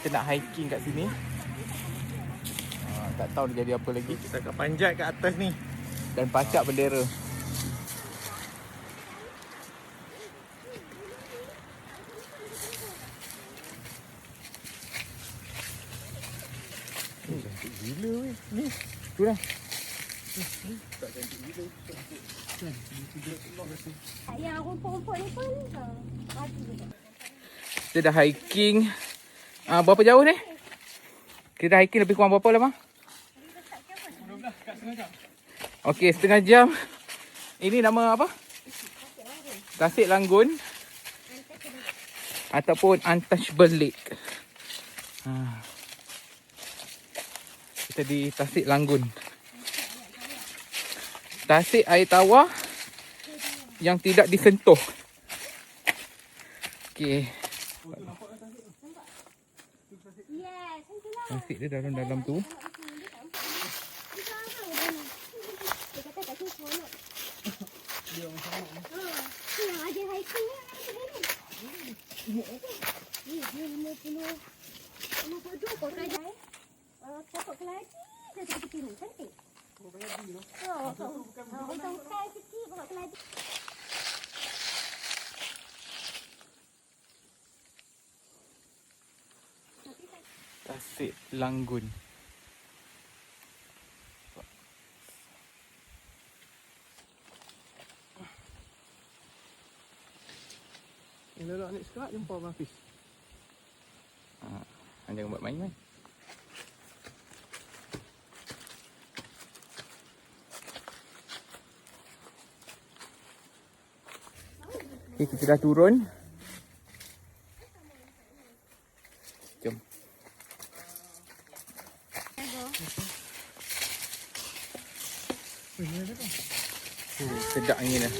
kita nak hiking kat sini. Tak tahu dia jadi apa lagi. Kita akan panjat kat atas ni Dan pacak bendera. Cantik gila weh. Ni Tu dah. tak cantik gila. Yang rumput-rumput ni pun mati juga. Kita dah hiking. Berapa jauh ni? Kita dah hiking lebih kurang berapa lama? 12 kat setengah jam. Okey, setengah jam. Ini nama apa? Tasik Langgun. Ataupun Untouchable Lake. Kita di Tasik Langgun. Tasik air tawar yang tidak disentuh. Okey. Yes, itulah. Tasik dia dalam-dalam tu. Dia kata kat sini seronok. Dia orang sama. Tu yang ada hiking ni. Dia 52 pokok pokok keladi. Dia kecil ni, cantik. Pokok keladi tu. Bukan kecil pokok keladi. Tasik Langgun. Ni lelak ni sekarang jumpa Abang Hafiz. Jangan buat main-main. Okay, kita dah turun. Jom. Sedap angin dah.